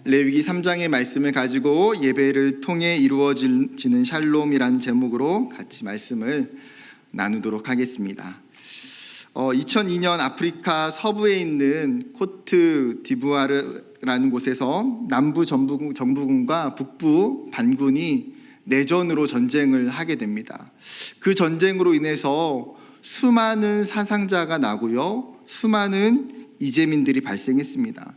레위기 3장의 말씀을 가지고 예배를 통해 이루어지는 샬롬이라는 제목으로 같이 말씀을 나누도록 하겠습니다. 2002년 아프리카 서부에 있는 코트 디부아르라는 곳에서 남부 정부군과 북부 반군이 내전으로 전쟁을 하게 됩니다. 그 전쟁으로 인해서 수많은 사상자가 나고요, 수많은 이재민들이 발생했습니다.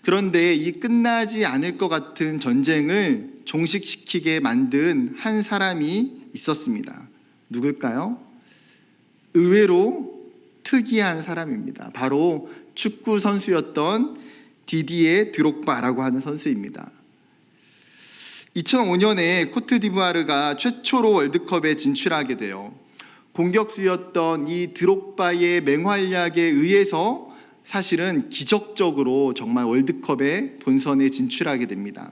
그런데 이 끝나지 않을 것 같은 전쟁을 종식시키게 만든 한 사람이 있었습니다. 누굴까요? 의외로 특이한 사람입니다. 바로 축구 선수였던 디디에 드록바라고 하는 선수입니다. 2005년에 코트디부아르가 최초로 월드컵에 진출하게 돼요. 공격수였던 이 드록바의 맹활약에 의해서 사실은 기적적으로 정말 월드컵의 본선에 진출하게 됩니다.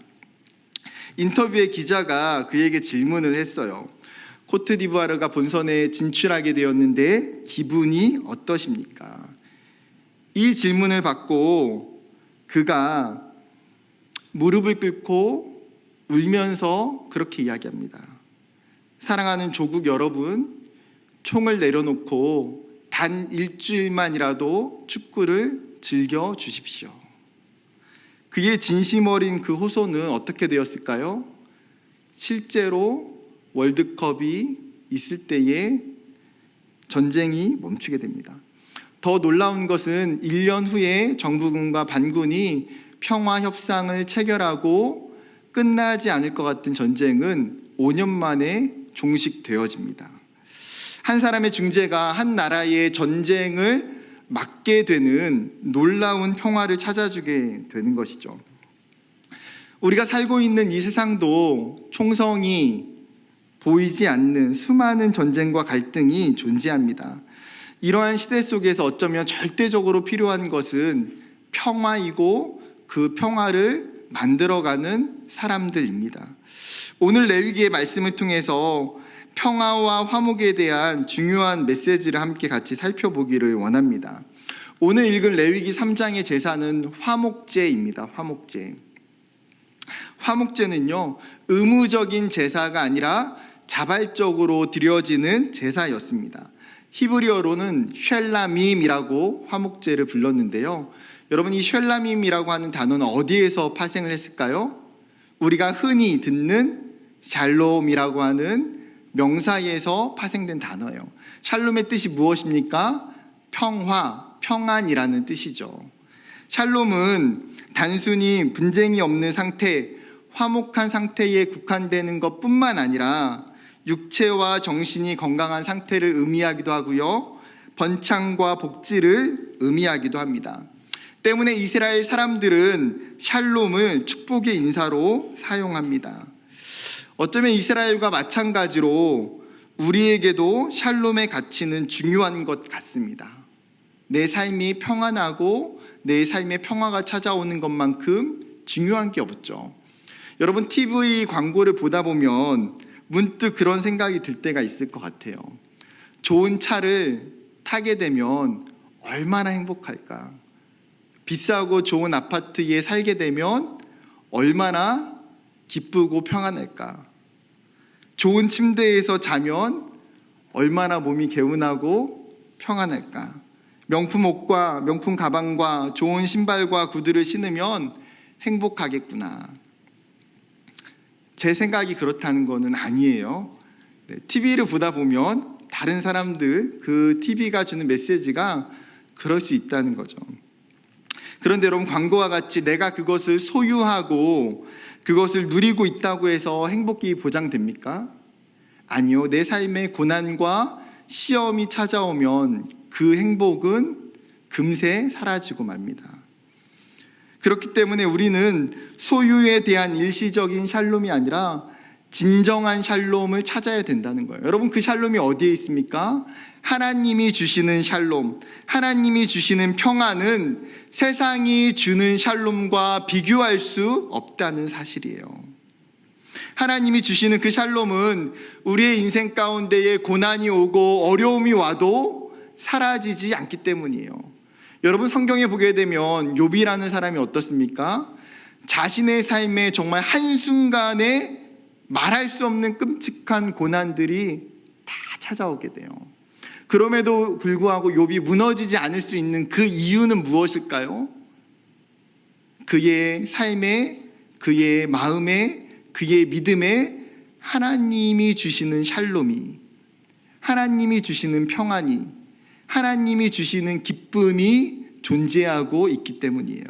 인터뷰에 기자가 그에게 질문을 했어요. 코트디부아르가 본선에 진출하게 되었는데 기분이 어떠십니까? 이 질문을 받고 그가 무릎을 꿇고 울면서 그렇게 이야기합니다. 사랑하는 조국 여러분, 총을 내려놓고 단 일주일만이라도 축구를 즐겨 주십시오. 그의 진심 어린 그 호소는 어떻게 되었을까요? 실제로 월드컵이 있을 때에 전쟁이 멈추게 됩니다. 더 놀라운 것은 1년 후에 정부군과 반군이 평화 협상을 체결하고 끝나지 않을 것 같은 전쟁은 5년 만에 종식되어집니다. 한 사람의 중재가 한 나라의 전쟁을 막게 되는 놀라운 평화를 찾아주게 되는 것이죠. 우리가 살고 있는 이 세상도 총성이 보이지 않는 수많은 전쟁과 갈등이 존재합니다. 이러한 시대 속에서 어쩌면 절대적으로 필요한 것은 평화이고 그 평화를 만들어가는 사람들입니다. 오늘 레위기의 말씀을 통해서 평화와 화목에 대한 중요한 메시지를 함께 같이 살펴보기를 원합니다. 오늘 읽은 레위기 3장의 제사는 화목제입니다. 화목제. 화목제는요, 의무적인 제사가 아니라 자발적으로 드려지는 제사였습니다. 히브리어로는 쉘라밈이라고 화목제를 불렀는데요. 여러분, 이 쉘라밈이라고 하는 단어는 어디에서 파생을 했을까요? 우리가 흔히 듣는 샬롬이라고 하는 명사에서 파생된 단어예요. 샬롬의 뜻이 무엇입니까? 평화, 평안이라는 뜻이죠. 샬롬은 단순히 분쟁이 없는 상태, 화목한 상태에 국한되는 것뿐만 아니라 육체와 정신이 건강한 상태를 의미하기도 하고요, 번창과 복지를 의미하기도 합니다. 때문에 이스라엘 사람들은 샬롬을 축복의 인사로 사용합니다. 어쩌면 이스라엘과 마찬가지로 우리에게도 샬롬의 가치는 중요한 것 같습니다. 내 삶이 평안하고 내 삶에 평화가 찾아오는 것만큼 중요한 게 없죠. 여러분, TV 광고를 보다 보면 문득 그런 생각이 들 때가 있을 것 같아요. 좋은 차를 타게 되면 얼마나 행복할까? 비싸고 좋은 아파트에 살게 되면 얼마나 기쁘고 평안할까? 좋은 침대에서 자면 얼마나 몸이 개운하고 평안할까? 명품 옷과 명품 가방과 좋은 신발과 구두를 신으면 행복하겠구나. 제 생각이 그렇다는 것은 아니에요. TV를 보다 보면 다른 사람들, 그 TV가 주는 메시지가 그럴 수 있다는 거죠. 그런데 여러분, 광고와 같이 내가 그것을 소유하고 그것을 누리고 있다고 해서 행복이 보장됩니까? 아니요. 내 삶에 고난과 시험이 찾아오면 그 행복은 금세 사라지고 맙니다. 그렇기 때문에 우리는 소유에 대한 일시적인 샬롬이 아니라 진정한 샬롬을 찾아야 된다는 거예요. 여러분, 그 샬롬이 어디에 있습니까? 하나님이 주시는 샬롬, 하나님이 주시는 평안은 세상이 주는 샬롬과 비교할 수 없다는 사실이에요. 하나님이 주시는 그 샬롬은 우리의 인생 가운데에 고난이 오고 어려움이 와도 사라지지 않기 때문이에요. 여러분, 성경에 보게 되면 욥이라는 사람이 어떻습니까? 자신의 삶에 정말 한순간에 말할 수 없는 끔찍한 고난들이 다 찾아오게 돼요. 그럼에도 불구하고 욥이 무너지지 않을 수 있는 그 이유는 무엇일까요? 그의 삶에, 그의 마음에, 그의 믿음에 하나님이 주시는 샬롬이, 하나님이 주시는 평안이, 하나님이 주시는 기쁨이 존재하고 있기 때문이에요.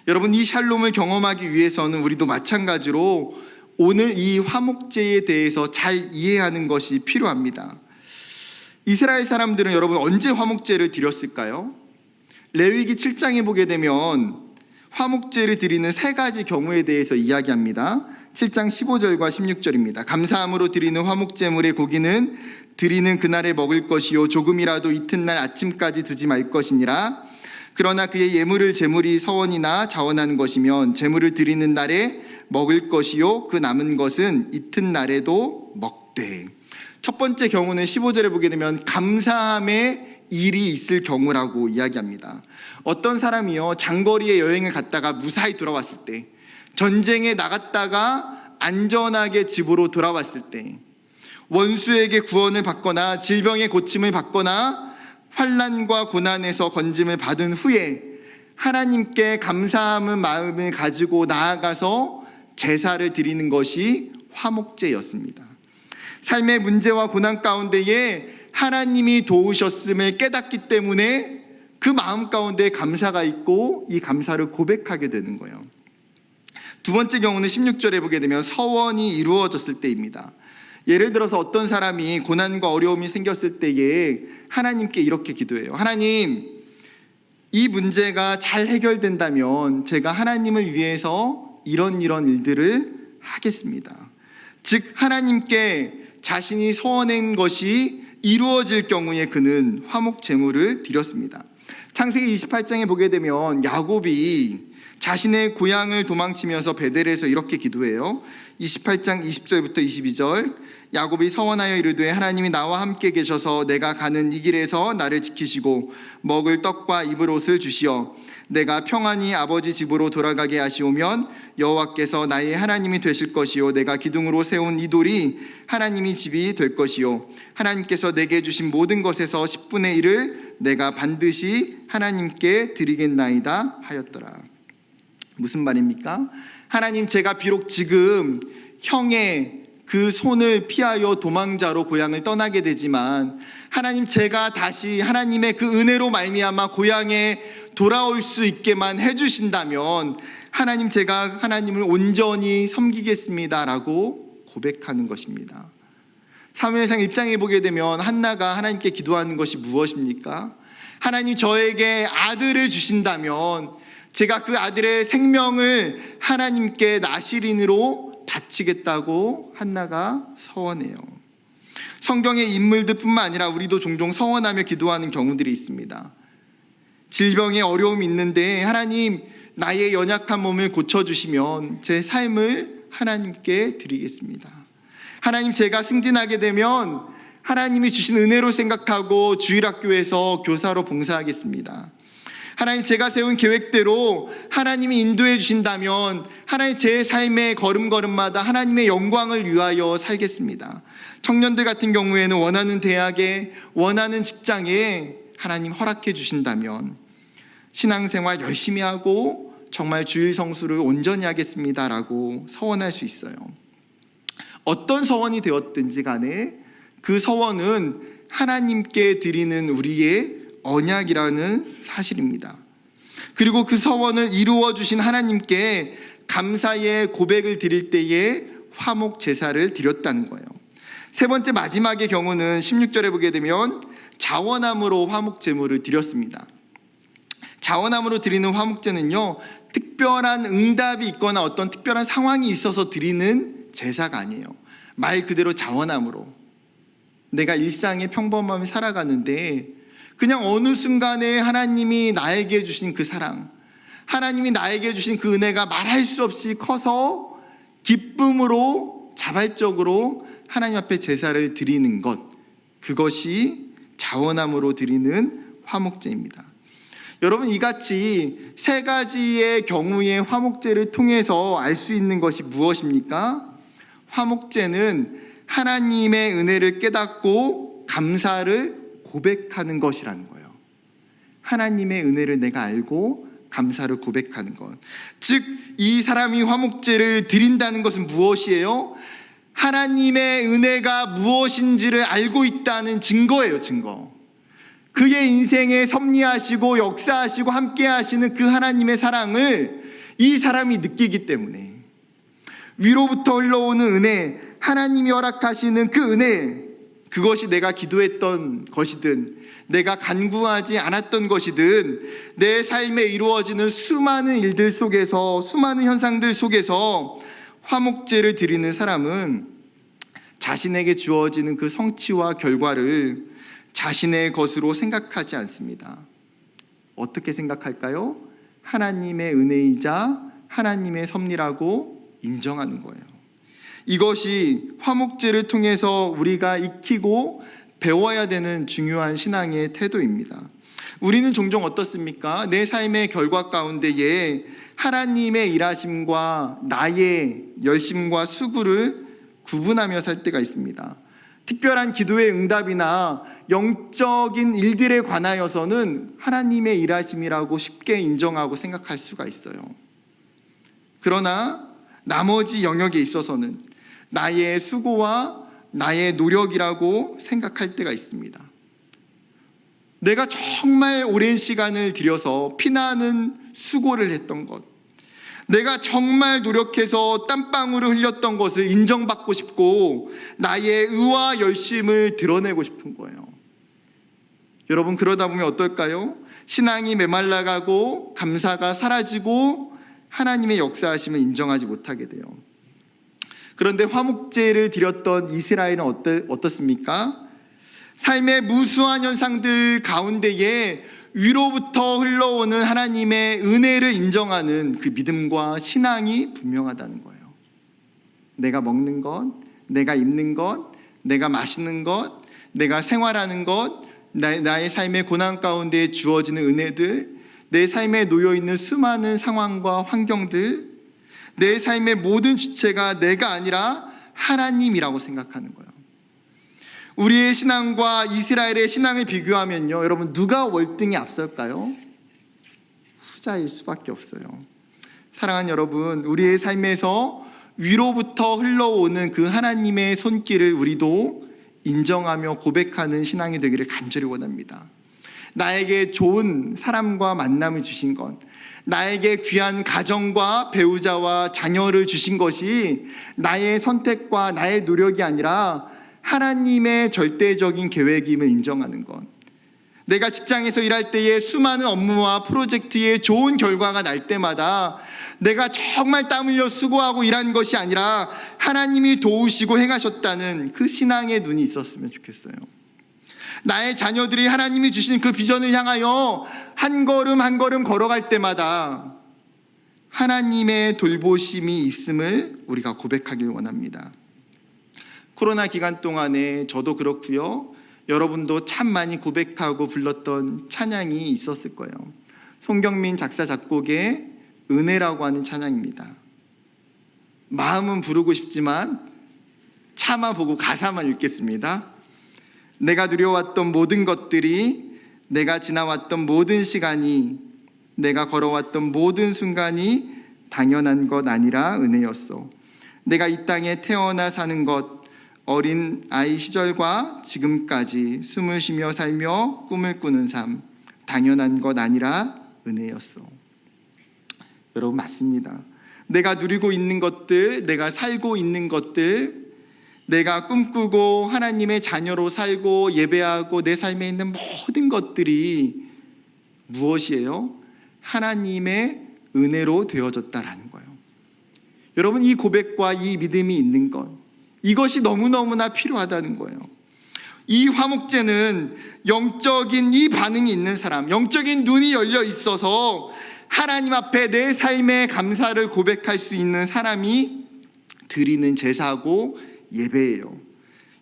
여러분, 이 샬롬을 경험하기 위해서는 우리도 마찬가지로 오늘 이 화목제에 대해서 잘 이해하는 것이 필요합니다. 이스라엘 사람들은 여러분 언제 화목제를 드렸을까요? 레위기 7장에 보게 되면 화목제를 드리는 세 가지 경우에 대해서 이야기합니다. 7장 15절과 16절입니다. 감사함으로 드리는 화목제물의 고기는 드리는 그날에 먹을 것이요 조금이라도 이튿날 아침까지 두지 말 것이니라. 그러나 그의 예물을 제물이 서원이나 자원하는 것이면 제물을 드리는 날에 먹을 것이요 그 남은 것은 이튿날에도 먹되. 첫 번째 경우는 15절에 보게 되면 감사함의 일이 있을 경우라고 이야기합니다. 어떤 사람이요 장거리에 여행을 갔다가 무사히 돌아왔을 때, 전쟁에 나갔다가 안전하게 집으로 돌아왔을 때, 원수에게 구원을 받거나 질병의 고침을 받거나 환난과 고난에서 건짐을 받은 후에 하나님께 감사함의 마음을 가지고 나아가서 제사를 드리는 것이 화목제였습니다. 삶의 문제와 고난 가운데에 하나님이 도우셨음을 깨닫기 때문에 그 마음 가운데 감사가 있고 이 감사를 고백하게 되는 거예요. 두 번째 경우는 16절에 보게 되면 서원이 이루어졌을 때입니다. 예를 들어서 어떤 사람이 고난과 어려움이 생겼을 때에 하나님께 이렇게 기도해요. 하나님, 이 문제가 잘 해결된다면 제가 하나님을 위해서 이런 일들을 하겠습니다. 즉 하나님께 자신이 서원한 것이 이루어질 경우에 그는 화목 제물을 드렸습니다. 창세기 28장에 보게 되면 야곱이 자신의 고향을 도망치면서 베델에서 이렇게 기도해요. 28장 20절부터 22절. 야곱이 서원하여 이르되 하나님이 나와 함께 계셔서 내가 가는 이 길에서 나를 지키시고 먹을 떡과 입을 옷을 주시어 내가 평안히 아버지 집으로 돌아가게 하시오면 여호와께서 나의 하나님이 되실 것이요 내가 기둥으로 세운 이 돌이 하나님이 집이 될 것이요 하나님께서 내게 주신 모든 것에서 10분의 1을 내가 반드시 하나님께 드리겠나이다 하였더라. 무슨 말입니까? 하나님, 제가 비록 지금 형의 그 손을 피하여 도망자로 고향을 떠나게 되지만 하나님, 제가 다시 하나님의 그 은혜로 말미암아 고향에 돌아올 수 있게만 해주신다면 하나님, 제가 하나님을 온전히 섬기겠습니다라고 고백하는 것입니다. 사무엘상 1장에 보게 되면 한나가 하나님께 기도하는 것이 무엇입니까? 하나님, 저에게 아들을 주신다면 제가 그 아들의 생명을 하나님께 나실인으로 바치겠다고 한나가 서원해요. 성경의 인물들 뿐만 아니라 우리도 종종 서원하며 기도하는 경우들이 있습니다. 질병에 어려움이 있는데 하나님, 나의 연약한 몸을 고쳐주시면 제 삶을 하나님께 드리겠습니다. 하나님, 제가 승진하게 되면 하나님이 주신 은혜로 생각하고 주일학교에서 교사로 봉사하겠습니다. 하나님, 제가 세운 계획대로 하나님이 인도해 주신다면 하나님, 제 삶의 걸음걸음마다 하나님의 영광을 위하여 살겠습니다. 청년들 같은 경우에는 원하는 대학에, 원하는 직장에 하나님 허락해 주신다면 신앙생활 열심히 하고 정말 주일 성수를 온전히 하겠습니다라고 서원할 수 있어요. 어떤 서원이 되었든지 간에 그 서원은 하나님께 드리는 우리의 언약이라는 사실입니다. 그리고 그 서원을 이루어 주신 하나님께 감사의 고백을 드릴 때에 화목 제사를 드렸다는 거예요. 세 번째, 마지막의 경우는 16절에 보게 되면 자원함으로 화목 제물을 드렸습니다. 자원함으로 드리는 화목제는요, 특별한 응답이 있거나 어떤 특별한 상황이 있어서 드리는 제사가 아니에요. 말 그대로 자원함으로. 내가 일상의 평범함을 살아가는데 그냥 어느 순간에 하나님이 나에게 주신 그 사랑, 하나님이 나에게 주신 그 은혜가 말할 수 없이 커서 기쁨으로 자발적으로 하나님 앞에 제사를 드리는 것, 그것이 자원함으로 드리는 화목제입니다. 여러분, 이같이 세 가지의 경우의 화목제를 통해서 알 수 있는 것이 무엇입니까? 화목제는 하나님의 은혜를 깨닫고 감사를 고백하는 것이라는 거예요. 하나님의 은혜를 내가 알고 감사를 고백하는 것. 즉, 이 사람이 화목제를 드린다는 것은 무엇이에요? 하나님의 은혜가 무엇인지를 알고 있다는 증거예요, 증거. 그의 인생에 섭리하시고 역사하시고 함께 하시는 그 하나님의 사랑을 이 사람이 느끼기 때문에, 위로부터 흘러오는 은혜, 하나님이 허락하시는 그 은혜, 그것이 내가 기도했던 것이든 내가 간구하지 않았던 것이든 내 삶에 이루어지는 수많은 일들 속에서, 수많은 현상들 속에서 화목제를 드리는 사람은 자신에게 주어지는 그 성취와 결과를 자신의 것으로 생각하지 않습니다. 어떻게 생각할까요? 하나님의 은혜이자 하나님의 섭리라고 인정하는 거예요. 이것이 화목제를 통해서 우리가 익히고 배워야 되는 중요한 신앙의 태도입니다. 우리는 종종 어떻습니까? 내 삶의 결과 가운데에 하나님의 일하심과 나의 열심과 수고를 구분하며 살 때가 있습니다. 특별한 기도의 응답이나 영적인 일들에 관하여서는 하나님의 일하심이라고 쉽게 인정하고 생각할 수가 있어요. 그러나 나머지 영역에 있어서는 나의 수고와 나의 노력이라고 생각할 때가 있습니다. 내가 정말 오랜 시간을 들여서 피나는 수고를 했던 것, 내가 정말 노력해서 땀방울을 흘렸던 것을 인정받고 싶고 나의 의와 열심을 드러내고 싶은 거예요. 여러분, 그러다 보면 어떨까요? 신앙이 메말라가고 감사가 사라지고 하나님의 역사하심을 인정하지 못하게 돼요. 그런데 화목제를 드렸던 이스라엘은 어떻습니까? 삶의 무수한 현상들 가운데에 위로부터 흘러오는 하나님의 은혜를 인정하는 그 믿음과 신앙이 분명하다는 거예요. 내가 먹는 것, 내가 입는 것, 내가 마시는 것, 내가 생활하는 것, 나의 삶의 고난 가운데 주어지는 은혜들, 내 삶에 놓여있는 수많은 상황과 환경들, 내 삶의 모든 주체가 내가 아니라 하나님이라고 생각하는 거예요. 우리의 신앙과 이스라엘의 신앙을 비교하면요, 여러분, 누가 월등히 앞설까요? 후자일 수밖에 없어요. 사랑하는 여러분, 우리의 삶에서 위로부터 흘러오는 그 하나님의 손길을 우리도 인정하며 고백하는 신앙이 되기를 간절히 원합니다. 나에게 좋은 사람과 만남을 주신 것, 나에게 귀한 가정과 배우자와 자녀를 주신 것이 나의 선택과 나의 노력이 아니라 하나님의 절대적인 계획임을 인정하는 것, 내가 직장에서 일할 때에 수많은 업무와 프로젝트의 좋은 결과가 날 때마다 내가 정말 땀 흘려 수고하고 일한 것이 아니라 하나님이 도우시고 행하셨다는 그 신앙의 눈이 있었으면 좋겠어요. 나의 자녀들이 하나님이 주신 그 비전을 향하여 한 걸음 한 걸음 걸어갈 때마다 하나님의 돌보심이 있음을 우리가 고백하길 원합니다. 코로나 기간 동안에 저도 그렇고요, 여러분도 참 많이 고백하고 불렀던 찬양이 있었을 거예요. 송경민 작사 작곡의 은혜라고 하는 찬양입니다. 마음은 부르고 싶지만 참아보고 가사만 읽겠습니다. 내가 누려왔던 모든 것들이, 내가 지나왔던 모든 시간이, 내가 걸어왔던 모든 순간이 당연한 것 아니라 은혜였어. 내가 이 땅에 태어나 사는 것, 어린 아이 시절과 지금까지 숨을 쉬며 살며 꿈을 꾸는 삶, 당연한 것 아니라 은혜였어. 여러분, 맞습니다. 내가 누리고 있는 것들, 내가 살고 있는 것들, 내가 꿈꾸고 하나님의 자녀로 살고 예배하고 내 삶에 있는 모든 것들이 무엇이에요? 하나님의 은혜로 되어졌다라는 거예요. 여러분, 이 고백과 이 믿음이 있는 것, 이것이 너무너무나 필요하다는 거예요. 이 화목제는 영적인 이 반응이 있는 사람, 영적인 눈이 열려 있어서 하나님 앞에 내 삶의 감사를 고백할 수 있는 사람이 드리는 제사고 예배예요.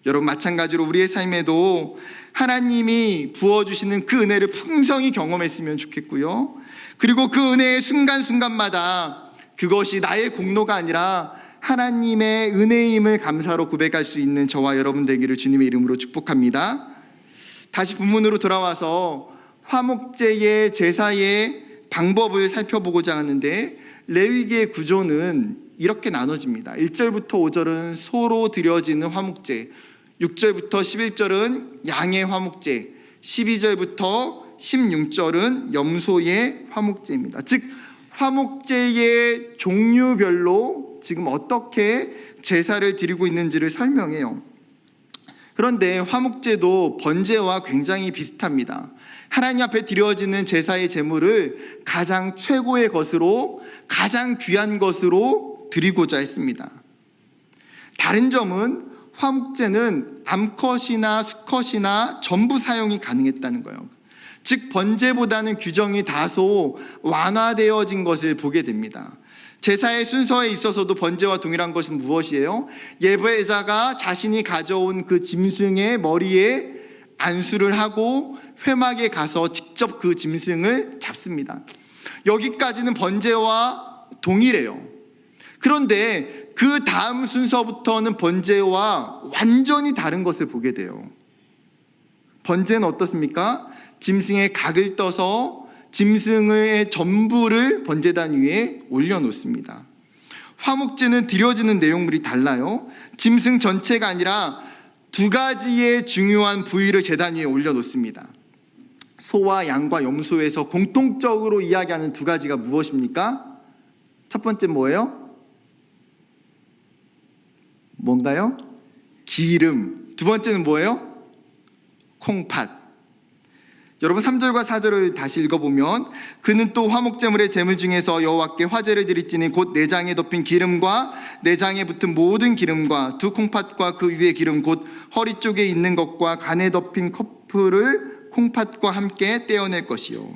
여러분, 마찬가지로 우리의 삶에도 하나님이 부어주시는 그 은혜를 풍성히 경험했으면 좋겠고요. 그리고 그 은혜의 순간순간마다 그것이 나의 공로가 아니라 하나님의 은혜임을 감사로 고백할 수 있는 저와 여러분 되기를 주님의 이름으로 축복합니다. 다시 본문으로 돌아와서 화목제의 제사의 방법을 살펴보고자 하는데, 레위기의 구조는 이렇게 나눠집니다. 1절부터 5절은 소로 드려지는 화목제, 6절부터 11절은 양의 화목제, 12절부터 16절은 염소의 화목제입니다. 즉 화목제의 종류별로 지금 어떻게 제사를 드리고 있는지를 설명해요. 그런데 화목제도 번제와 굉장히 비슷합니다. 하나님 앞에 드려지는 제사의 제물을 가장 최고의 것으로, 가장 귀한 것으로 드리고자 했습니다. 다른 점은 화목제는 암컷이나 수컷이나 전부 사용이 가능했다는 거예요. 즉 번제보다는 규정이 다소 완화되어진 것을 보게 됩니다. 제사의 순서에 있어서도 번제와 동일한 것은 무엇이에요? 예배자가 자신이 가져온 그 짐승의 머리에 안수를 하고 회막에 가서 직접 그 짐승을 잡습니다. 여기까지는 번제와 동일해요. 그런데 그 다음 순서부터는 번제와 완전히 다른 것을 보게 돼요. 번제는 어떻습니까? 짐승의 각을 떠서 짐승의 전부를 번제단 위에 올려놓습니다. 화목제는 드려지는 내용물이 달라요. 짐승 전체가 아니라 두 가지의 중요한 부위를 제단 위에 올려놓습니다. 소와 양과 염소에서 공통적으로 이야기하는 두 가지가 무엇입니까? 첫 번째 뭐예요? 뭔가요? 기름. 두 번째는 뭐예요? 콩팥. 여러분 3절과 4절을 다시 읽어보면, 그는 또 화목제물의 제물 중에서 여호와께 화제를 드릴지니 곧 내장에 덮인 기름과 내장에 붙은 모든 기름과 두 콩팥과 그 위에 기름 곧 허리 쪽에 있는 것과 간에 덮인 커플을 콩팥과 함께 떼어낼 것이요.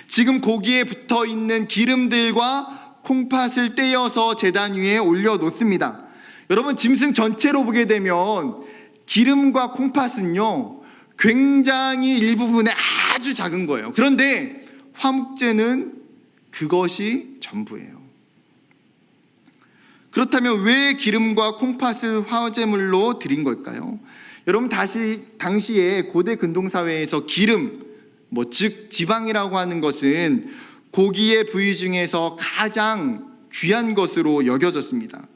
지금 고기에 붙어있는 기름들과 콩팥을 떼어서 제단 위에 올려놓습니다. 여러분 짐승 전체로 보게 되면 기름과 콩팥은요 굉장히 일부분에 아주 작은 거예요. 그런데 화목제는 그것이 전부예요. 그렇다면 왜 기름과 콩팥을 화제물로 드린 걸까요? 여러분 당시에 고대 근동사회에서 기름, 즉 지방이라고 하는 것은 고기의 부위 중에서 가장 귀한 것으로 여겨졌습니다.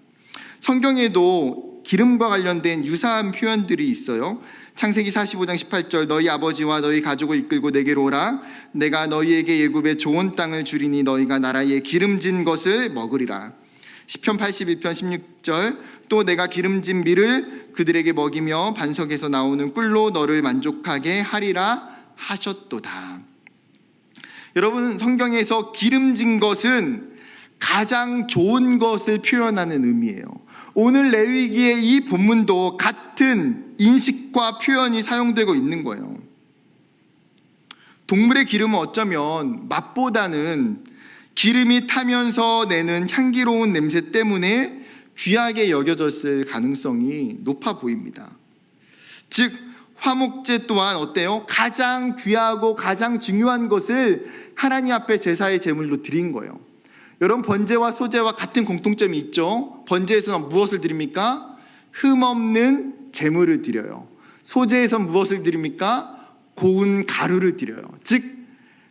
성경에도 기름과 관련된 유사한 표현들이 있어요. 창세기 45장 18절, 너희 아버지와 너희 가족을 이끌고 내게로 오라. 내가 너희에게 애굽의 좋은 땅을 주리니 너희가 나라에 기름진 것을 먹으리라. 시편 81편 16절, 또 내가 기름진 밀을 그들에게 먹이며 반석에서 나오는 꿀로 너를 만족하게 하리라 하셨도다. 여러분 성경에서 기름진 것은 가장 좋은 것을 표현하는 의미예요. 오늘 레위기의 이 본문도 같은 인식과 표현이 사용되고 있는 거예요. 동물의 기름은 어쩌면 맛보다는 기름이 타면서 내는 향기로운 냄새 때문에 귀하게 여겨졌을 가능성이 높아 보입니다. 즉 화목제 또한 어때요? 가장 귀하고 가장 중요한 것을 하나님 앞에 제사의 제물로 드린 거예요. 여러분 번제와 소제와 같은 공통점이 있죠. 번제에서는 무엇을 드립니까? 흠없는 제물을 드려요. 소제에서는 무엇을 드립니까? 고운 가루를 드려요. 즉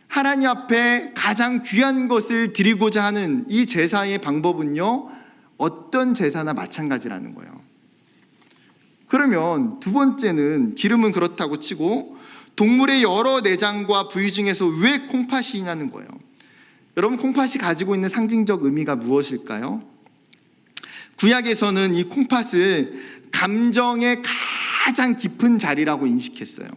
하나님 앞에 가장 귀한 것을 드리고자 하는 이 제사의 방법은요 어떤 제사나 마찬가지라는 거예요. 그러면 두 번째는 기름은 그렇다고 치고 동물의 여러 내장과 부위 중에서 왜 콩팥이 있냐는 거예요. 여러분 콩팥이 가지고 있는 상징적 의미가 무엇일까요? 구약에서는 이 콩팥을 감정의 가장 깊은 자리라고 인식했어요.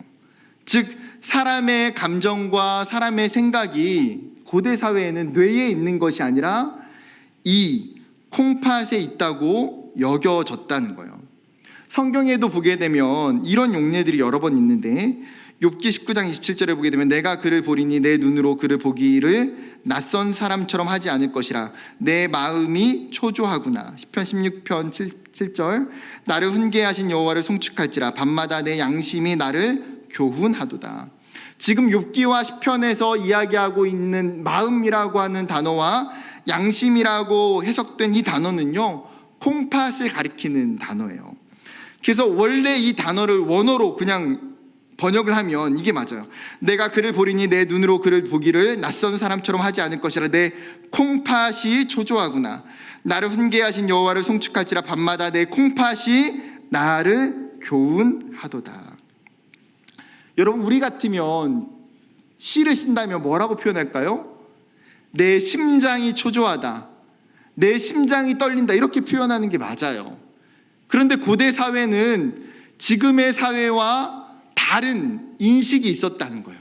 즉 사람의 감정과 사람의 생각이 고대 사회에는 뇌에 있는 것이 아니라 이 콩팥에 있다고 여겨졌다는 거예요. 성경에도 보게 되면 이런 용례들이 여러 번 있는데 욥기 19장 27절에 보게 되면 내가 그를 보리니 내 눈으로 그를 보기를 낯선 사람처럼 하지 않을 것이라 내 마음이 초조하구나. 시편 16편 7절 나를 훈계하신 여호와를 송축할지라 밤마다 내 양심이 나를 교훈하도다. 지금 욥기와 시편에서 이야기하고 있는 마음이라고 하는 단어와 양심이라고 해석된 이 단어는요, 콩팥을 가리키는 단어예요. 그래서 원래 이 단어를 원어로 그냥 번역을 하면 이게 맞아요. 내가 그를 보리니 내 눈으로 그를 보기를 낯선 사람처럼 하지 않을 것이라. 내 콩팥이 초조하구나. 나를 훈계하신 여호와를 송축할지라. 밤마다 내 콩팥이 나를 교훈하도다. 여러분, 우리 같으면 시를 쓴다면 뭐라고 표현할까요? 내 심장이 초조하다, 내 심장이 떨린다, 이렇게 표현하는 게 맞아요. 그런데 고대 사회는 지금의 사회와 다른 인식이 있었다는 거예요.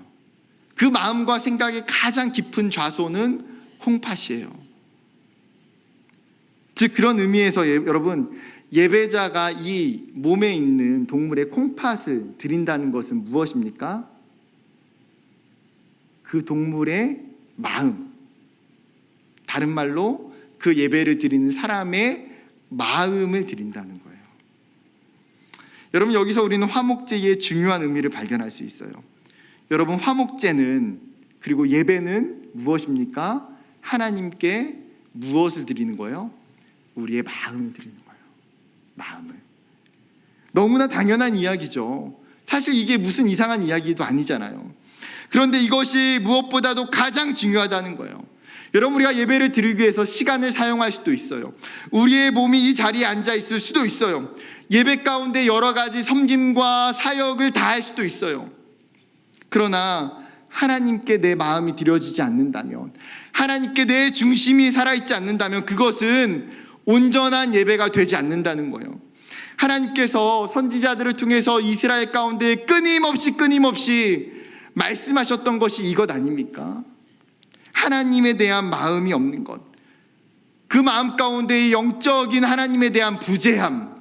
그 마음과 생각의 가장 깊은 좌소는 콩팥이에요. 즉, 그런 의미에서 여러분, 예배자가 이 몸에 있는 동물의 콩팥을 드린다는 것은 무엇입니까? 그 동물의 마음, 다른 말로 그 예배를 드리는 사람의 마음을 드린다는 거예요. 여러분, 여기서 우리는 화목제의 중요한 의미를 발견할 수 있어요. 여러분, 화목제는, 그리고 예배는 무엇입니까? 하나님께 무엇을 드리는 거예요? 우리의 마음을 드리는 거예요. 마음을. 너무나 당연한 이야기죠. 사실 이게 무슨 이상한 이야기도 아니잖아요. 그런데 이것이 무엇보다도 가장 중요하다는 거예요. 여러분, 우리가 예배를 드리기 위해서 시간을 사용할 수도 있어요. 우리의 몸이 이 자리에 앉아 있을 수도 있어요. 예배 가운데 여러 가지 섬김과 사역을 다할 수도 있어요. 그러나 하나님께 내 마음이 드려지지 않는다면, 하나님께 내 중심이 살아있지 않는다면 그것은 온전한 예배가 되지 않는다는 거예요. 하나님께서 선지자들을 통해서 이스라엘 가운데 끊임없이 말씀하셨던 것이 이것 아닙니까? 하나님에 대한 마음이 없는 것, 그 마음 가운데의 영적인 하나님에 대한 부재함.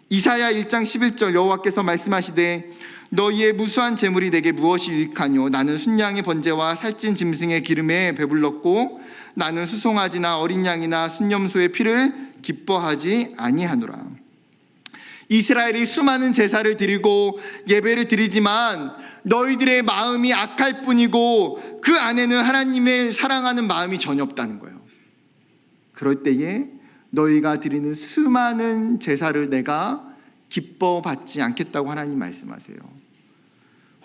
이사야 1장 11절 여호와께서 말씀하시되 너희의 무수한 재물이 내게 무엇이 유익하뇨? 나는 순양의 번제와 살찐 짐승의 기름에 배불렀고 나는 수송아지나 어린 양이나 순염소의 피를 기뻐하지 아니하노라. 이스라엘이 수많은 제사를 드리고 예배를 드리지만 너희들의 마음이 악할 뿐이고 그 안에는 하나님의 사랑하는 마음이 전혀 없다는 거예요. 그럴 때에 너희가 드리는 수많은 제사를 내가 기뻐받지 않겠다고 하나님 말씀하세요.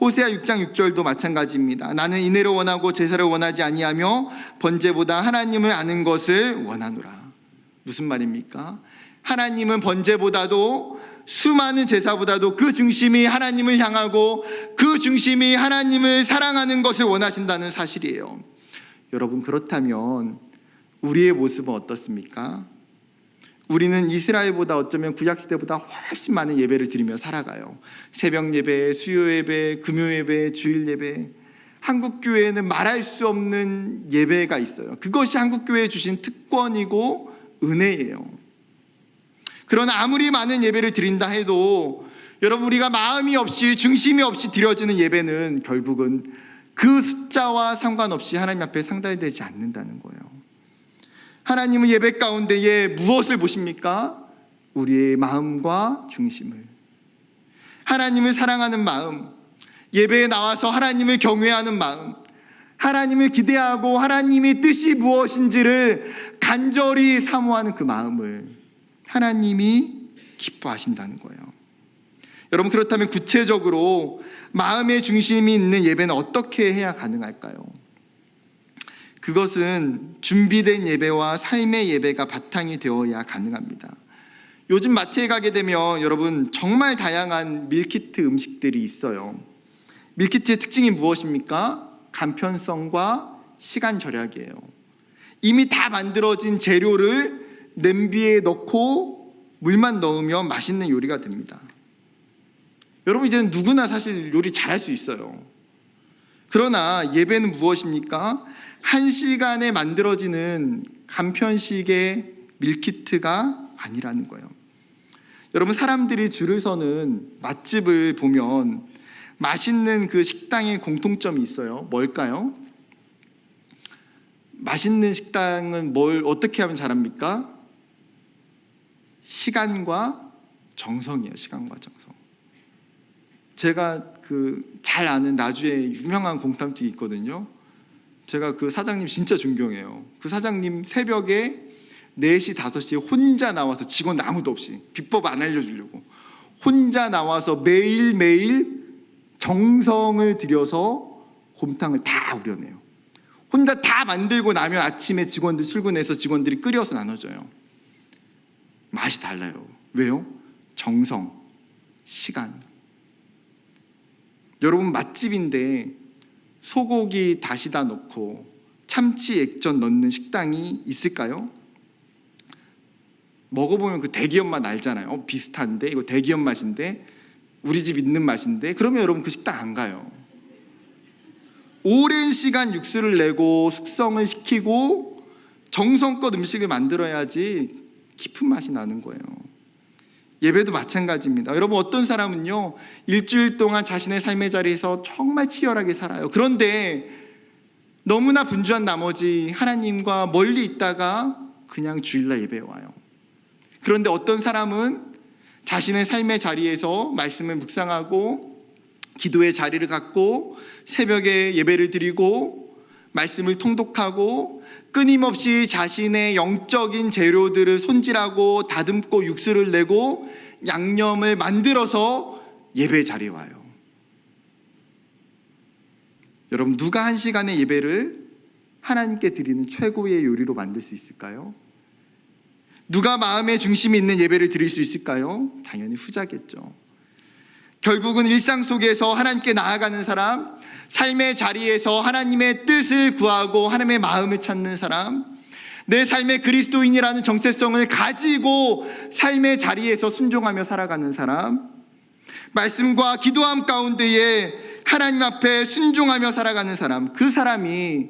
호세아 6장 6절도 마찬가지입니다. 나는 인애를 원하고 제사를 원하지 아니하며 번제보다 하나님을 아는 것을 원하노라. 무슨 말입니까? 하나님은 번제보다도 수많은 제사보다도 그 중심이 하나님을 향하고 그 중심이 하나님을 사랑하는 것을 원하신다는 사실이에요. 여러분, 그렇다면 우리의 모습은 어떻습니까? 우리는 이스라엘보다 어쩌면 구약시대보다 훨씬 많은 예배를 드리며 살아가요. 새벽 예배, 수요 예배, 금요 예배, 주일 예배. 한국교회에는 말할 수 없는 예배가 있어요. 그것이 한국교회에 주신 특권이고 은혜예요. 그러나 아무리 많은 예배를 드린다 해도 여러분, 우리가 마음이 없이 중심이 없이 드려지는 예배는 결국은 그 숫자와 상관없이 하나님 앞에 상달되지 않는다는 거예요. 하나님은 예배 가운데에 무엇을 보십니까? 우리의 마음과 중심을. 하나님을 사랑하는 마음, 예배에 나와서 하나님을 경외하는 마음, 하나님을 기대하고 하나님의 뜻이 무엇인지를 간절히 사모하는 그 마음을 하나님이 기뻐하신다는 거예요. 여러분, 그렇다면 구체적으로 마음의 중심이 있는 예배는 어떻게 해야 가능할까요? 그것은 준비된 예배와 삶의 예배가 바탕이 되어야 가능합니다. 요즘 마트에 가게 되면 여러분, 정말 다양한 밀키트 음식들이 있어요. 밀키트의 특징이 무엇입니까? 간편성과 시간 절약이에요. 이미 다 만들어진 재료를 냄비에 넣고 물만 넣으면 맛있는 요리가 됩니다. 여러분, 이제는 누구나 사실 요리 잘할 수 있어요. 그러나 예배는 무엇입니까? 1시간에 만들어지는 간편식의 밀키트가 아니라는 거예요. 여러분, 사람들이 줄을 서는 맛집을 보면 맛있는 그 식당의 공통점이 있어요. 뭘까요? 맛있는 식당은 뭘 어떻게 하면 잘합니까? 시간과 정성이에요. 시간과 정성. 제가 잘 아는 나주에 유명한 곰탕집이 있거든요. 제가 그 사장님 진짜 존경해요. 그 사장님 새벽에 4시, 5시에 혼자 나와서 직원 아무도 없이 비법 안 알려주려고 혼자 나와서 매일매일 정성을 들여서 곰탕을 다 우려내요. 혼자 다 만들고 나면 아침에 직원들 출근해서 직원들이 끓여서 나눠줘요. 맛이 달라요. 왜요? 정성, 시간. 여러분, 맛집인데 소고기 다시다 넣고 참치 액젓 넣는 식당이 있을까요? 먹어보면 그 대기업 맛 알잖아요. 비슷한데 이거 대기업 맛인데 우리 집 있는 맛인데, 그러면 여러분 그 식당 안 가요. 오랜 시간 육수를 내고 숙성을 시키고 정성껏 음식을 만들어야지 깊은 맛이 나는 거예요. 예배도 마찬가지입니다. 여러분, 어떤 사람은요 일주일 동안 자신의 삶의 자리에서 정말 치열하게 살아요. 그런데 너무나 분주한 나머지 하나님과 멀리 있다가 그냥 주일날 예배에 와요. 그런데 어떤 사람은 자신의 삶의 자리에서 말씀을 묵상하고 기도의 자리를 갖고 새벽에 예배를 드리고 말씀을 통독하고 끊임없이 자신의 영적인 재료들을 손질하고 다듬고 육수를 내고 양념을 만들어서 예배 자리에 와요. 여러분, 누가 1시간의 예배를 하나님께 드리는 최고의 요리로 만들 수 있을까요? 누가 마음의 중심이 있는 예배를 드릴 수 있을까요? 당연히 후자겠죠. 결국은 일상 속에서 하나님께 나아가는 사람, 삶의 자리에서 하나님의 뜻을 구하고 하나님의 마음을 찾는 사람, 내 삶의 그리스도인이라는 정체성을 가지고 삶의 자리에서 순종하며 살아가는 사람, 말씀과 기도함 가운데에 하나님 앞에 순종하며 살아가는 사람, 그 사람이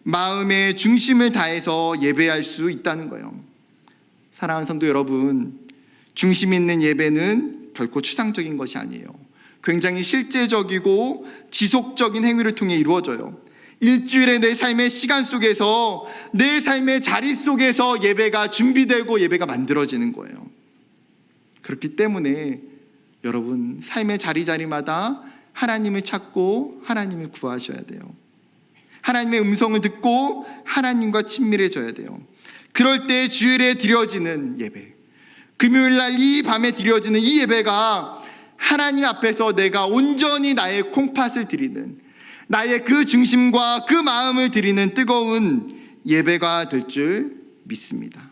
마음의 중심을 다해서 예배할 수 있다는 거예요. 사랑하는 성도 여러분, 중심 있는 예배는 결코 추상적인 것이 아니에요. 굉장히 실제적이고 지속적인 행위를 통해 이루어져요. 일주일의 내 삶의 시간 속에서, 내 삶의 자리 속에서 예배가 준비되고 예배가 만들어지는 거예요. 그렇기 때문에 여러분, 삶의 자리마다 하나님을 찾고 하나님을 구하셔야 돼요. 하나님의 음성을 듣고 하나님과 친밀해져야 돼요. 그럴 때 주일에 드려지는 예배, 금요일날 이 밤에 드려지는 이 예배가 하나님 앞에서 내가 온전히 나의 콩팥을 드리는, 나의 그 중심과 그 마음을 드리는 뜨거운 예배가 될 줄 믿습니다.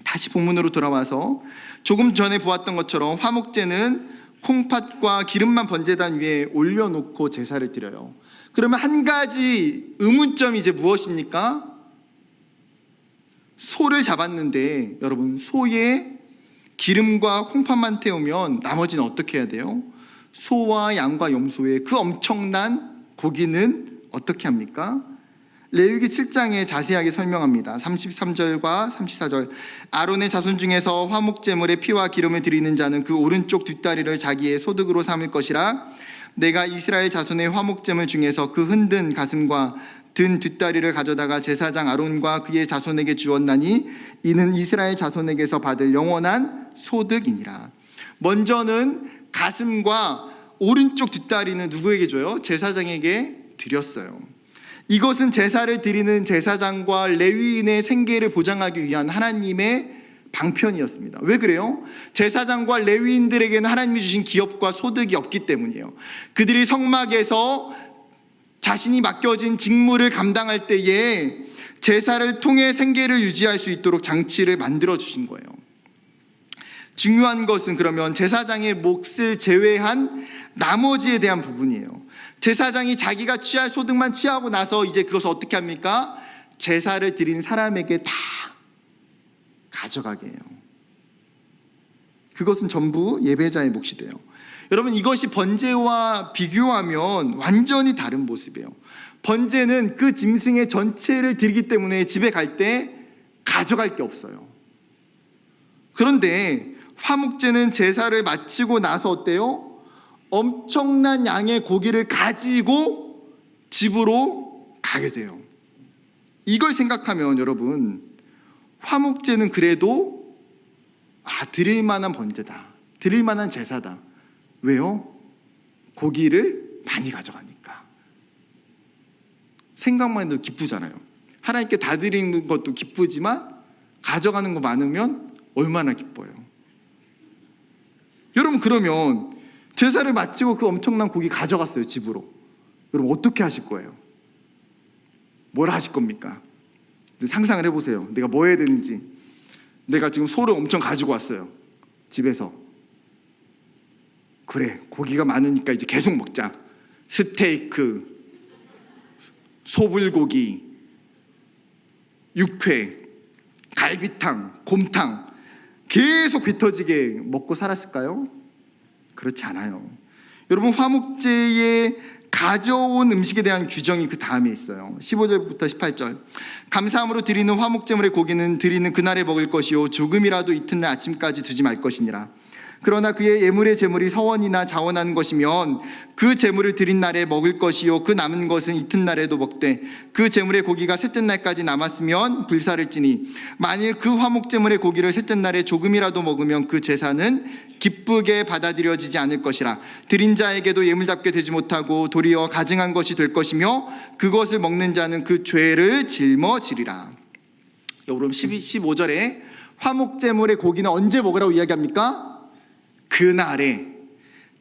다시 본문으로 돌아와서 조금 전에 보았던 것처럼 화목제는 콩팥과 기름만 번제단 위에 올려놓고 제사를 드려요. 그러면 한 가지 의문점이 이제 무엇입니까? 소를 잡았는데 여러분, 소에 기름과 콩팥만 태우면 나머지는 어떻게 해야 돼요? 소와 양과 염소의 그 엄청난 고기는 어떻게 합니까? 레위기 7장에 자세하게 설명합니다. 33절과 34절. 아론의 자손 중에서 화목제물의 피와 기름을 드리는 자는 그 오른쪽 뒷다리를 자기의 소득으로 삼을 것이라. 내가 이스라엘 자손의 화목제물 중에서 그 흔든 가슴과 든 뒷다리를 가져다가 제사장 아론과 그의 자손에게 주었나니 이는 이스라엘 자손에게서 받을 영원한 소득이니라. 먼저는 가슴과 오른쪽 뒷다리는 누구에게 줘요? 제사장에게 드렸어요. 이것은 제사를 드리는 제사장과 레위인의 생계를 보장하기 위한 하나님의 방편이었습니다. 왜 그래요? 제사장과 레위인들에게는 하나님이 주신 기업과 소득이 없기 때문이에요. 그들이 성막에서 자신이 맡겨진 직무를 감당할 때에 제사를 통해 생계를 유지할 수 있도록 장치를 만들어 주신 거예요. 중요한 것은 그러면 제사장의 몫을 제외한 나머지에 대한 부분이에요. 제사장이 자기가 취할 소득만 취하고 나서 이제 그것을 어떻게 합니까? 제사를 드린 사람에게 다 가져가게 해요. 그것은 전부 예배자의 몫이 돼요. 여러분, 이것이 번제와 비교하면 완전히 다른 모습이에요. 번제는 그 짐승의 전체를 드리기 때문에 집에 갈 때 가져갈 게 없어요. 그런데 화목제는 제사를 마치고 나서 어때요? 엄청난 양의 고기를 가지고 집으로 가게 돼요. 이걸 생각하면 여러분, 화목제는 그래도 드릴 만한 번제다, 드릴 만한 제사다. 왜요? 고기를 많이 가져가니까. 생각만 해도 기쁘잖아요. 하나님께 다 드리는 것도 기쁘지만 가져가는 거 많으면 얼마나 기뻐요. 여러분, 그러면 제사를 마치고 그 엄청난 고기 가져갔어요, 집으로. 여러분, 어떻게 하실 거예요? 뭘 하실 겁니까? 상상을 해보세요. 내가 뭐 해야 되는지. 내가 지금 소를 엄청 가지고 왔어요, 집에서. 그래, 고기가 많으니까 이제 계속 먹자. 스테이크, 소불고기, 육회, 갈비탕, 곰탕 계속 배 터지게 먹고 살았을까요? 그렇지 않아요. 여러분, 화목제에 가져온 음식에 대한 규정이 그 다음에 있어요. 15절부터 18절. 감사함으로 드리는 화목제물의 고기는 드리는 그날에 먹을 것이요 조금이라도 이튿날 아침까지 두지 말 것이니라. 그러나 그의 예물의 제물이 서원이나 자원하는 것이면 그 제물을 드린 날에 먹을 것이요 그 남은 것은 이튿날에도 먹되 그 제물의 고기가 셋째 날까지 남았으면 불사를 지니 만일 그 화목제물의 고기를 셋째 날에 조금이라도 먹으면 그 제사는 기쁘게 받아들여지지 않을 것이라. 드린 자에게도 예물답게 되지 못하고 도리어 가증한 것이 될 것이며 그것을 먹는 자는 그 죄를 짊어지리라. 여러분, 15절에 화목제물의 고기는 언제 먹으라고 이야기합니까? 그날에,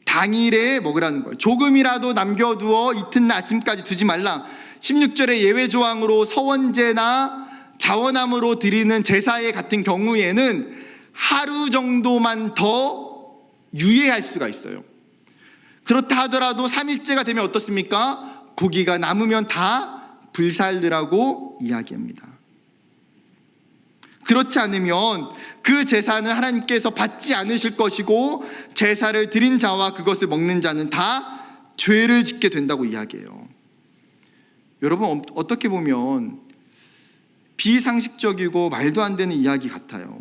당일에 먹으라는 거예요. 조금이라도 남겨두어 이튿날 아침까지 두지 말라. 16절에 예외조항으로 서원제나 자원함으로 드리는 제사에 같은 경우에는 하루 정도만 더 유예할 수가 있어요. 그렇다 하더라도 3일째가 되면 어떻습니까? 고기가 남으면 다 불살르라고 이야기합니다. 그렇지 않으면 그 제사는 하나님께서 받지 않으실 것이고 제사를 드린 자와 그것을 먹는 자는 다 죄를 짓게 된다고 이야기해요. 여러분, 어떻게 보면 비상식적이고 말도 안 되는 이야기 같아요.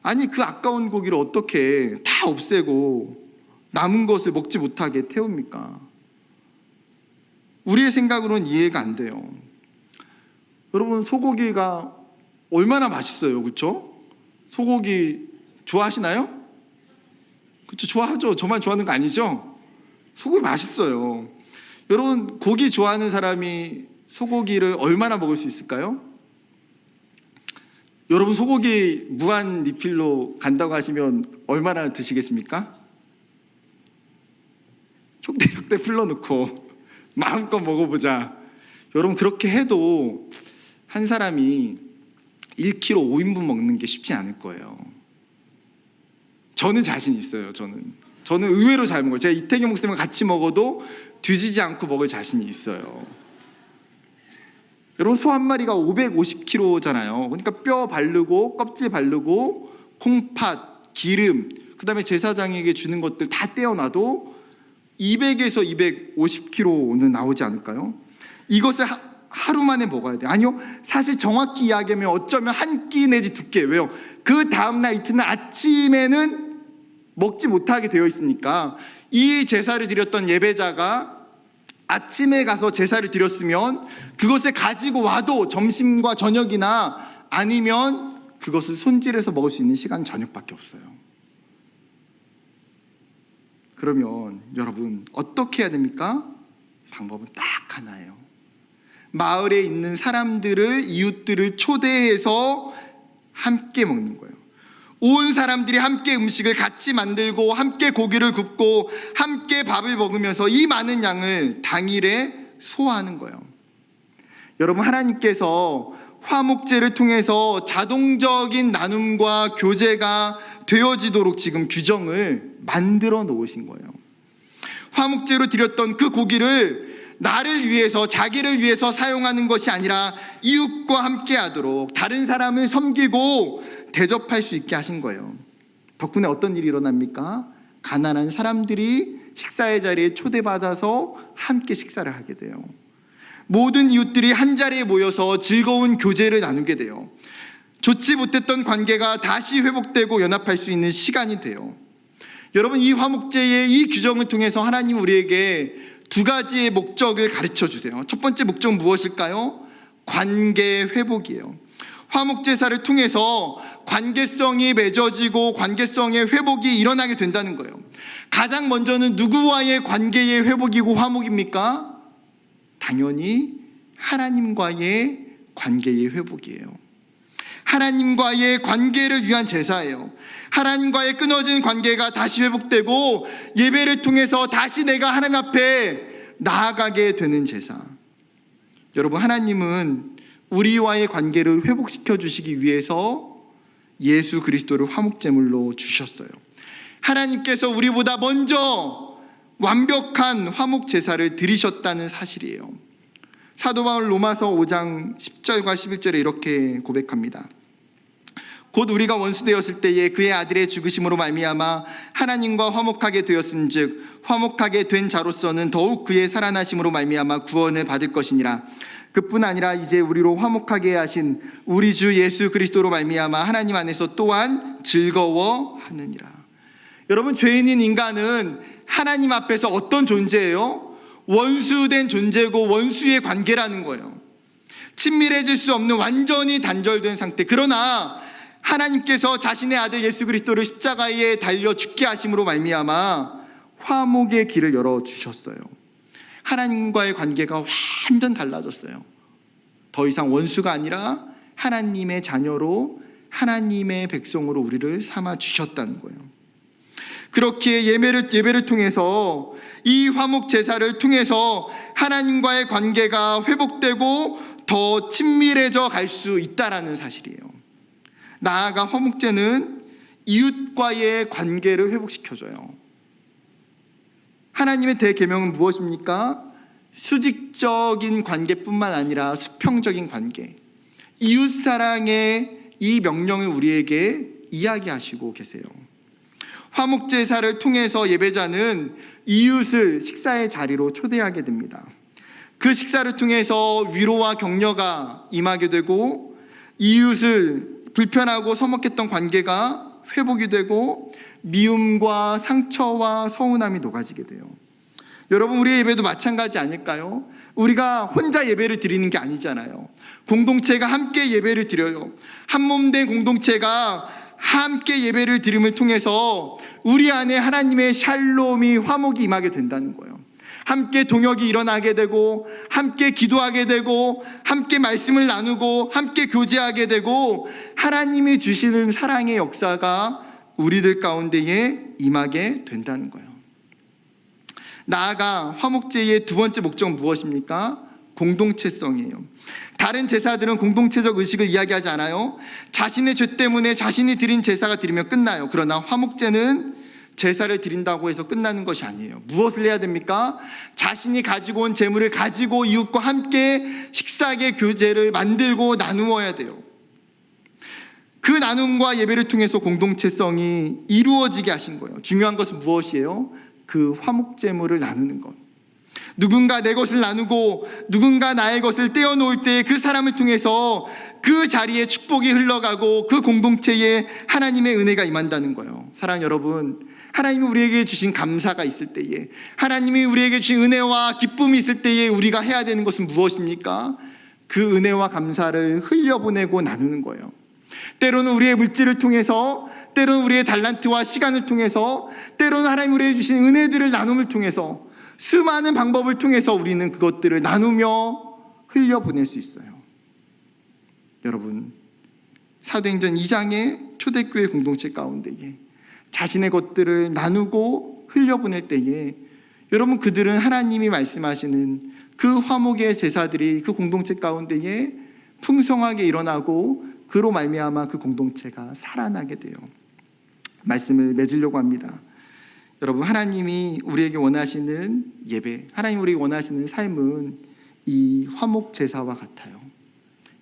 아니, 그 아까운 고기를 어떻게 다 없애고 남은 것을 먹지 못하게 태웁니까? 우리의 생각으로는 이해가 안 돼요. 여러분, 소고기가 얼마나 맛있어요, 그렇죠? 소고기 좋아하시나요? 그렇죠, 좋아하죠. 저만 좋아하는 거 아니죠? 소고기 맛있어요. 여러분, 고기 좋아하는 사람이 소고기를 얼마나 먹을 수 있을까요? 여러분, 소고기 무한 리필로 간다고 하시면 얼마나 드시겠습니까? 촉대역대 풀러놓고 마음껏 먹어보자. 여러분, 그렇게 해도 한 사람이 1kg 5인분 먹는 게 쉽지 않을 거예요. 저는 자신 있어요. 저는 의외로 잘 먹어요. 제가 이태경 목사님과 같이 먹어도 뒤지지 않고 먹을 자신이 있어요. 여러분, 소 한 마리가 550kg잖아요. 그러니까 뼈 바르고 껍질 바르고 콩팥, 기름, 그 다음에 제사장에게 주는 것들 다 떼어놔도 200에서 250kg는 나오지 않을까요? 이것을 하루 만에 먹어야 돼요. 아니요, 사실 정확히 이야기하면 어쩌면 한 끼 내지 두 끼. 왜요? 그 다음날 이튿날 아침에는 먹지 못하게 되어 있으니까 이 제사를 드렸던 예배자가 아침에 가서 제사를 드렸으면 그것을 가지고 와도 점심과 저녁이나 아니면 그것을 손질해서 먹을 수 있는 시간은 저녁밖에 없어요. 그러면 여러분, 어떻게 해야 됩니까? 방법은 딱 하나예요. 마을에 있는 사람들을, 이웃들을 초대해서 함께 먹는 거예요. 온 사람들이 함께 음식을 같이 만들고 함께 고기를 굽고 함께 밥을 먹으면서 이 많은 양을 당일에 소화하는 거예요. 여러분, 하나님께서 화목제를 통해서 자동적인 나눔과 교제가 되어지도록 지금 규정을 만들어 놓으신 거예요. 화목제로 드렸던 그 고기를 나를 위해서, 자기를 위해서 사용하는 것이 아니라 이웃과 함께 하도록 다른 사람을 섬기고 대접할 수 있게 하신 거예요. 덕분에 어떤 일이 일어납니까? 가난한 사람들이 식사의 자리에 초대받아서 함께 식사를 하게 돼요. 모든 이웃들이 한 자리에 모여서 즐거운 교제를 나누게 돼요. 좋지 못했던 관계가 다시 회복되고 연합할 수 있는 시간이 돼요. 여러분, 이 화목제의 이 규정을 통해서 하나님 우리에게 두 가지의 목적을 가르쳐 주세요. 첫 번째 목적 무엇일까요? 관계 회복이에요. 화목제사를 통해서 관계성이 맺어지고 관계성의 회복이 일어나게 된다는 거예요. 가장 먼저는 누구와의 관계의 회복이고 화목입니까? 당연히 하나님과의 관계의 회복이에요. 하나님과의 관계를 위한 제사예요. 하나님과의 끊어진 관계가 다시 회복되고 예배를 통해서 다시 내가 하나님 앞에 나아가게 되는 제사. 여러분, 하나님은 우리와의 관계를 회복시켜 주시기 위해서 예수 그리스도를 화목제물로 주셨어요. 하나님께서 우리보다 먼저 완벽한 화목 제사를 드리셨다는 사실이에요. 사도 바울 로마서 5장 10절과 11절에 이렇게 고백합니다. 곧 우리가 원수되었을 때에 그의 아들의 죽으심으로 말미암아 하나님과 화목하게 되었은즉 화목하게 된 자로서는 더욱 그의 살아나심으로 말미암아 구원을 받을 것이니라. 그뿐 아니라 이제 우리로 화목하게 하신 우리 주 예수 그리스도로 말미암아 하나님 안에서 또한 즐거워하느니라. 여러분, 죄인인 인간은 하나님 앞에서 어떤 존재예요? 원수된 존재고 원수의 관계라는 거예요. 친밀해질 수 없는 완전히 단절된 상태. 그러나 하나님께서 자신의 아들 예수 그리스도를 십자가에 달려 죽게 하심으로 말미암아 화목의 길을 열어주셨어요. 하나님과의 관계가 완전 달라졌어요. 더 이상 원수가 아니라 하나님의 자녀로 하나님의 백성으로 우리를 삼아 주셨다는 거예요. 그렇게 예배를 통해서 이 화목 제사를 통해서 하나님과의 관계가 회복되고 더 친밀해져 갈 수 있다라는 사실이에요. 나아가 화목제는 이웃과의 관계를 회복시켜줘요. 하나님의 대계명은 무엇입니까? 수직적인 관계뿐만 아니라 수평적인 관계, 이웃사랑의 이 명령을 우리에게 이야기하시고 계세요. 화목제사를 통해서 예배자는 이웃을 식사의 자리로 초대하게 됩니다. 그 식사를 통해서 위로와 격려가 임하게 되고 이웃을 불편하고 서먹했던 관계가 회복이 되고 미움과 상처와 서운함이 녹아지게 돼요. 여러분, 우리의 예배도 마찬가지 아닐까요? 우리가 혼자 예배를 드리는 게 아니잖아요. 공동체가 함께 예배를 드려요. 한몸된 공동체가 함께 예배를 드림을 통해서 우리 안에 하나님의 샬롬이 화목이 임하게 된다는 거예요. 함께 동역이 일어나게 되고 함께 기도하게 되고 함께 말씀을 나누고 함께 교제하게 되고 하나님이 주시는 사랑의 역사가 우리들 가운데에 임하게 된다는 거예요. 나아가 화목제의 두 번째 목적은 무엇입니까? 공동체성이에요. 다른 제사들은 공동체적 의식을 이야기하지 않아요. 자신의 죄 때문에 자신이 드린 제사가 드리면 끝나요. 그러나 화목제는 제사를 드린다고 해서 끝나는 것이 아니에요. 무엇을 해야 됩니까? 자신이 가지고 온 재물을 가지고 이웃과 함께 식사의 교제를 만들고 나누어야 돼요. 그 나눔과 예배를 통해서 공동체성이 이루어지게 하신 거예요. 중요한 것은 무엇이에요? 그 화목제물을 나누는 것. 누군가 내 것을 나누고 누군가 나의 것을 떼어놓을 때 그 사람을 통해서 그 자리에 축복이 흘러가고 그 공동체에 하나님의 은혜가 임한다는 거예요. 사랑하는 여러분, 하나님이 우리에게 주신 감사가 있을 때에, 하나님이 우리에게 주신 은혜와 기쁨이 있을 때에 우리가 해야 되는 것은 무엇입니까? 그 은혜와 감사를 흘려보내고 나누는 거예요. 때로는 우리의 물질을 통해서, 때로는 우리의 달란트와 시간을 통해서, 때로는 하나님이 우리에게 주신 은혜들을 나눔을 통해서, 수많은 방법을 통해서 우리는 그것들을 나누며 흘려보낼 수 있어요. 여러분, 사도행전 2장의 초대교회 공동체 가운데에 자신의 것들을 나누고 흘려보낼 때에 여러분, 그들은 하나님이 말씀하시는 그 화목의 제사들이 그 공동체 가운데에 풍성하게 일어나고 그로 말미암아 그 공동체가 살아나게 돼요. 말씀을 맺으려고 합니다. 여러분, 하나님이 우리에게 원하시는 예배, 하나님이 우리에게 원하시는 삶은 이 화목 제사와 같아요.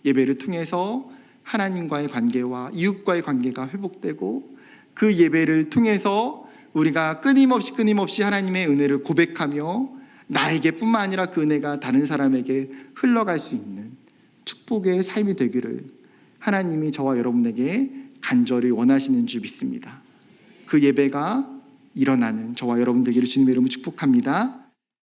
예배를 통해서 하나님과의 관계와 이웃과의 관계가 회복되고 그 예배를 통해서 우리가 끊임없이 하나님의 은혜를 고백하며 나에게뿐만 아니라 그 은혜가 다른 사람에게 흘러갈 수 있는 축복의 삶이 되기를 하나님이 저와 여러분에게 간절히 원하시는 줄 믿습니다. 그 예배가 일어나는 저와 여러분 되기를 주님의 이름으로 축복합니다.